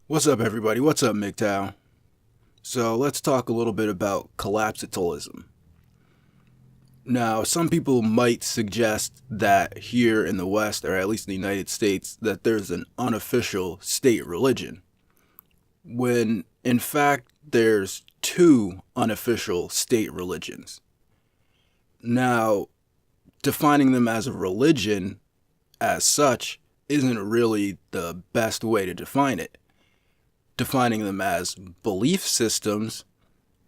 What's up, everybody? What's up, MGTOW? So let's talk a little bit about collapsitalism. Now, some people might suggest that here in the West, or at least in the United States, that there's an unofficial state religion, when in fact there's two unofficial state religions. Now, defining them as a religion as such isn't really the best way to define it. Defining them as belief systems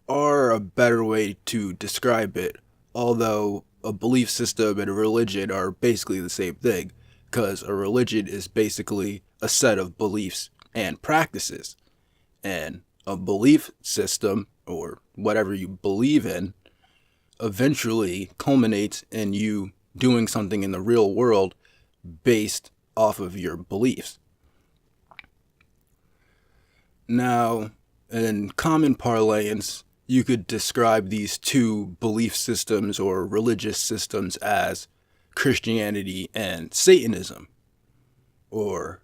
are a better way to describe it, although a belief system and a religion are basically the same thing, because a religion is basically a set of beliefs and practices, and a belief system, or whatever you believe in, eventually culminates in you doing something in the real world based off of your beliefs. Now, in common parlance, you could describe these two belief systems or religious systems as Christianity and Satanism, or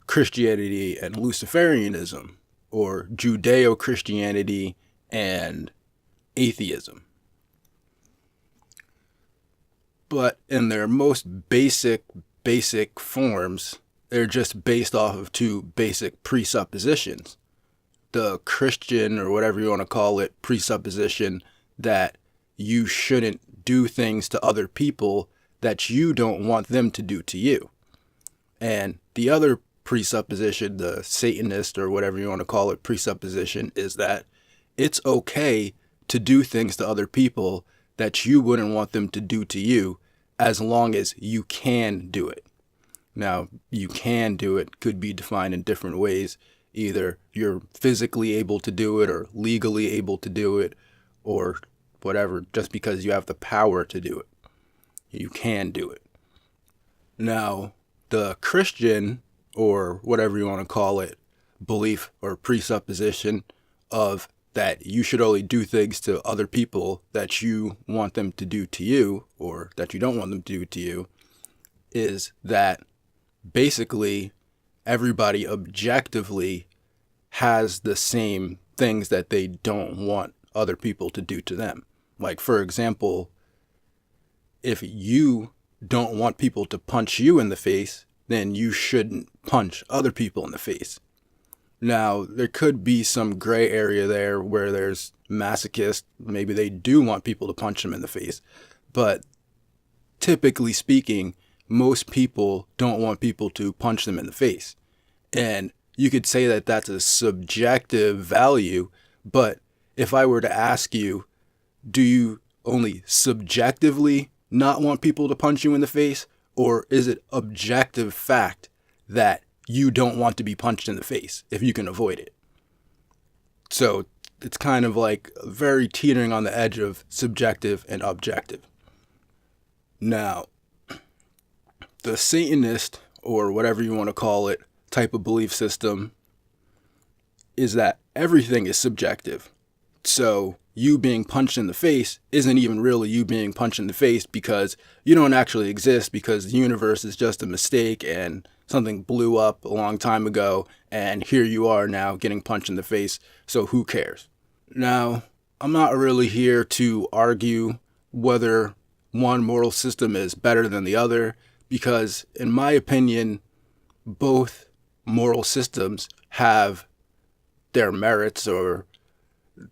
Christianity and Luciferianism, or Judeo-Christianity and atheism. But in their most basic forms, they're just based off of two basic presuppositions. The Christian, or whatever you want to call it, presupposition that you shouldn't do things to other people that you don't want them to do to you. And the other presupposition, the Satanist, or whatever you want to call it, presupposition, is that it's okay to do things to other people that you wouldn't want them to do to you, as long as you can do it. Now, you can do it could be defined in different ways. Either you're physically able to do it or legally able to do it or whatever, just because you have the power to do it. You can do it. Now, the Christian, or whatever you want to call it, belief or presupposition of that you should only do things to other people that you want them to do to you, or that you don't want them to do to you, is that basically everybody objectively has the same things that they don't want other people to do to them. Like, for example, if you don't want people to punch you in the face, then you shouldn't punch other people in the face. Now, there could be some gray area there where there's masochists. Maybe they do want people to punch them in the face. But typically speaking, most people don't want people to punch them in the face. And you could say that that's a subjective value, but if I were to ask you, do you only subjectively not want people to punch you in the face, or is it objective fact that you don't want to be punched in the face if you can avoid it? So it's kind of like very teetering on the edge of subjective and objective. Now, the Satanist, or whatever you want to call it, type of belief system is that everything is subjective. So you being punched in the face isn't even really you being punched in the face, because you don't actually exist, because the universe is just a mistake and something blew up a long time ago, and here you are now getting punched in the face, so who cares? Now, I'm not really here to argue whether one moral system is better than the other, because in my opinion, both moral systems have their merits, or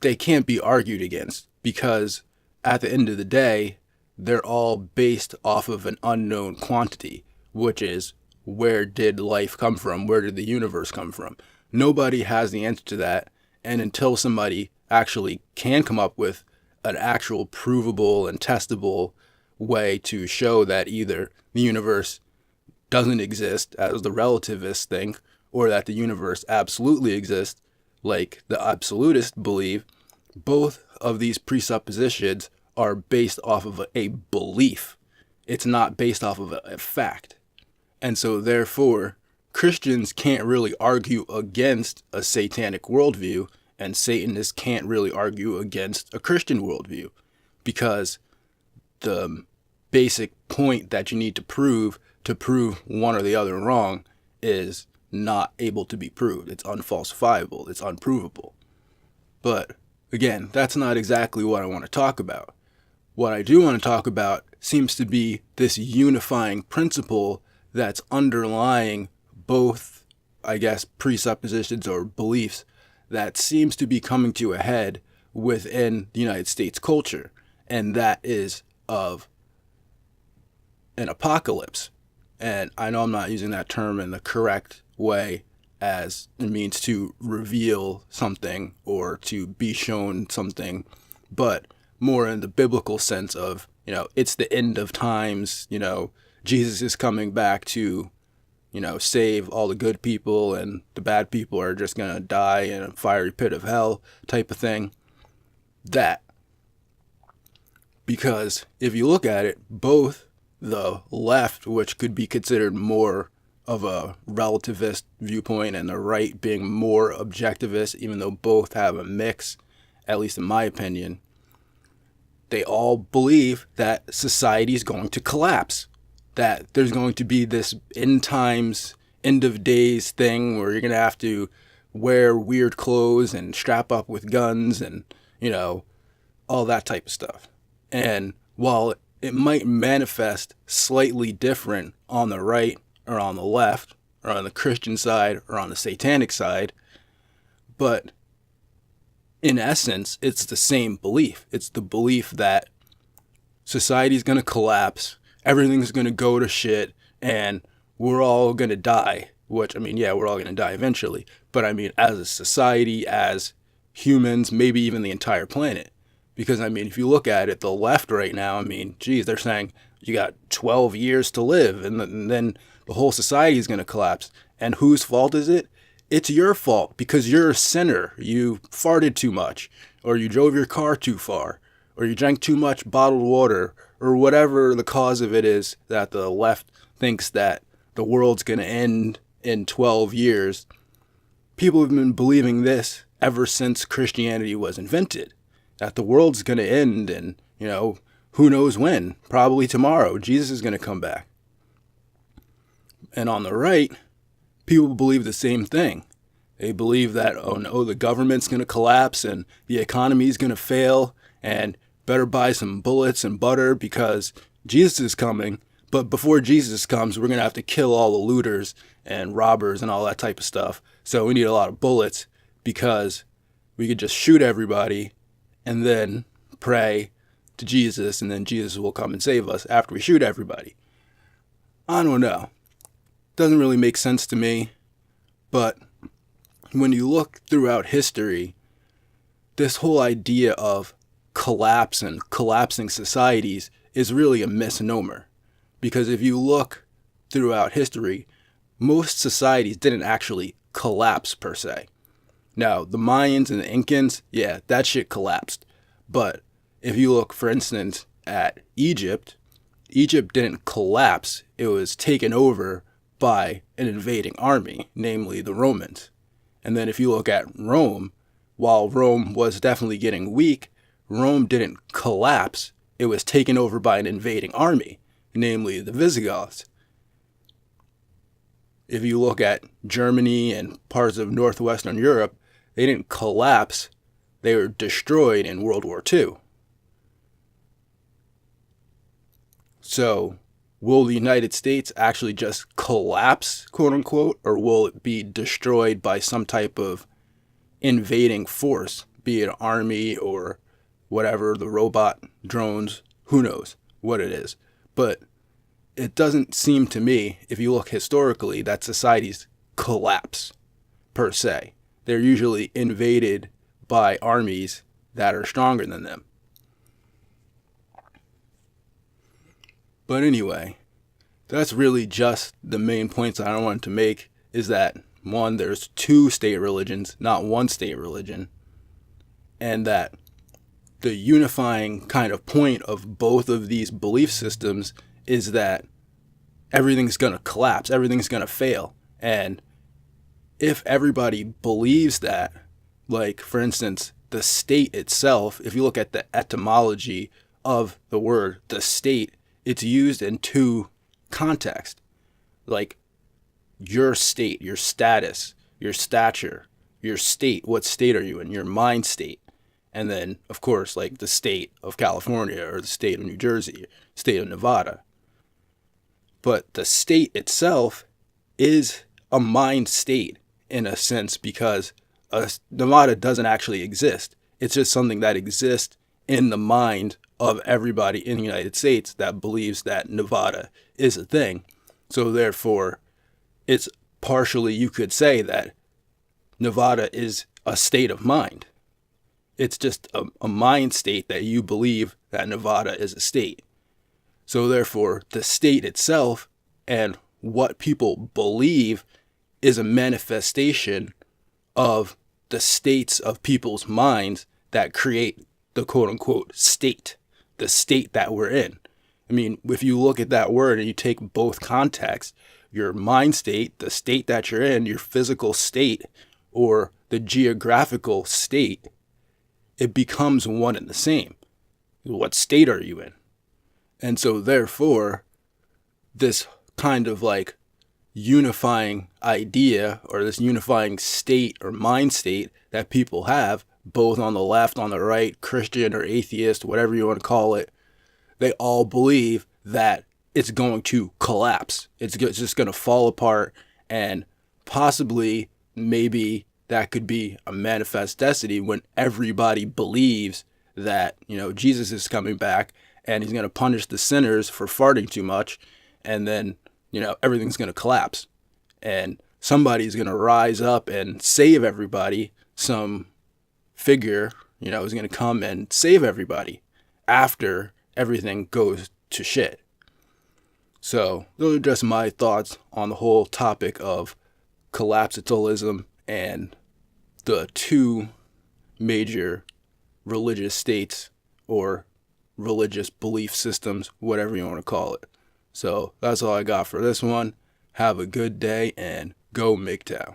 they can't be argued against, because at the end of the day, they're all based off of an unknown quantity, which is, where did life come from? Where did the universe come from? Nobody has the answer to that, and until somebody actually can come up with an actual provable and testable way to show that either the universe doesn't exist, as the relativists think, or that the universe absolutely exists, like the absolutists believe, both of these presuppositions are based off of a belief. It's not based off of a fact. And so therefore, Christians can't really argue against a satanic worldview, and Satanists can't really argue against a Christian worldview, because the basic point that you need to prove to prove one or the other wrong is not able to be proved. It's unfalsifiable. It's unprovable. But again, that's not exactly what I want to talk about. What I do want to talk about seems to be this unifying principle that's underlying both, I guess, presuppositions or beliefs that seems to be coming to a head within the United States culture. And that is of an apocalypse. And I know I'm not using that term in the correct way, as it means to reveal something or to be shown something, but more in the biblical sense of, it's the end of times, Jesus is coming back to, save all the good people and the bad people are just going to die in a fiery pit of hell type of thing. That. Because if you look at it, both the left, which could be considered more of a relativist viewpoint, and the right being more objectivist, even though both have a mix, at least in my opinion, they all believe that society is going to collapse, that there's going to be this end times, end of days thing where you're going to have to wear weird clothes and strap up with guns and, all that type of stuff. And while it might manifest slightly different on the right or on the left or on the Christian side or on the satanic side, but in essence, it's the same belief. It's the belief that society's going to collapse, everything's going to go to shit, and we're all going to die. Which, we're all going to die eventually. But as a society, as humans, maybe even the entire planet. Because, if you look at it, the left right now, they're saying you got 12 years to live, and then the whole society is going to collapse. And whose fault is it? It's your fault, because you're a sinner. You farted too much, or you drove your car too far, or you drank too much bottled water, or whatever the cause of it is that the left thinks that the world's going to end in 12 years. People have been believing this ever since Christianity was invented. That the world's going to end and, who knows when. Probably tomorrow. Jesus is going to come back. And on the right, people believe the same thing. They believe that, the government's going to collapse and the economy's going to fail and better buy some bullets and butter because Jesus is coming. But before Jesus comes, we're going to have to kill all the looters and robbers and all that type of stuff. So we need a lot of bullets because we could just shoot everybody and then pray to Jesus, and then Jesus will come and save us after we shoot everybody. I don't know. Doesn't really make sense to me. But when you look throughout history, this whole idea of collapse and collapsing societies is really a misnomer. Because if you look throughout history, most societies didn't actually collapse per se. Now, the Mayans and the Incans, yeah, that shit collapsed. But if you look, for instance, at Egypt, Egypt didn't collapse. It was taken over by an invading army, namely the Romans. And then if you look at Rome, while Rome was definitely getting weak, Rome didn't collapse. It was taken over by an invading army, namely the Visigoths. If you look at Germany and parts of northwestern Europe, they didn't collapse. They were destroyed in World War II. So, will the United States actually just collapse, quote unquote, or will it be destroyed by some type of invading force, be it an army or whatever, the robot drones, who knows what it is. But it doesn't seem to me, if you look historically, that societies collapse per se. They're usually invaded by armies that are stronger than them. But anyway, that's really just the main points I wanted to make, is that, one, there's two state religions, not one state religion, and that the unifying kind of point of both of these belief systems is that everything's going to collapse, everything's going to fail. And if everybody believes that, like, for instance, the state itself, if you look at the etymology of the word, the state, it's used in two contexts. like your state, your status, your stature, your state. What state are you in? Your mind state. And then, of course, like the state of California or the state of New Jersey, state of Nevada. But the state itself is a mind state in a sense because Nevada doesn't actually exist. It's just something that exists in the mind of everybody in the United States that believes that Nevada is a thing. So therefore, it's partially, you could say that Nevada is a state of mind. It's just a mind state that you believe that Nevada is a state. So therefore, the state itself and what people believe is a manifestation of the states of people's minds that create the quote-unquote state, the state that we're in. I mean, if you look at that word and you take both contexts, your mind state, the state that you're in, your physical state, or the geographical state, it becomes one and the same. What state are you in? And so therefore, this kind of like unifying idea or this unifying state or mind state that people have, both on the left, on the right, Christian or atheist, whatever you want to call it, they all believe that it's going to collapse. It's just going to fall apart, and possibly maybe that could be a manifest destiny when everybody believes that, Jesus is coming back and he's going to punish the sinners for farting too much, and then, everything's going to collapse. And somebody's going to rise up and save everybody. Some figure, is going to come and save everybody after everything goes to shit. So those are just my thoughts on the whole topic of collapsitalism and the two major religious states or religious belief systems, whatever you want to call it. So that's all I got for this one. Have a good day and go MGTOW.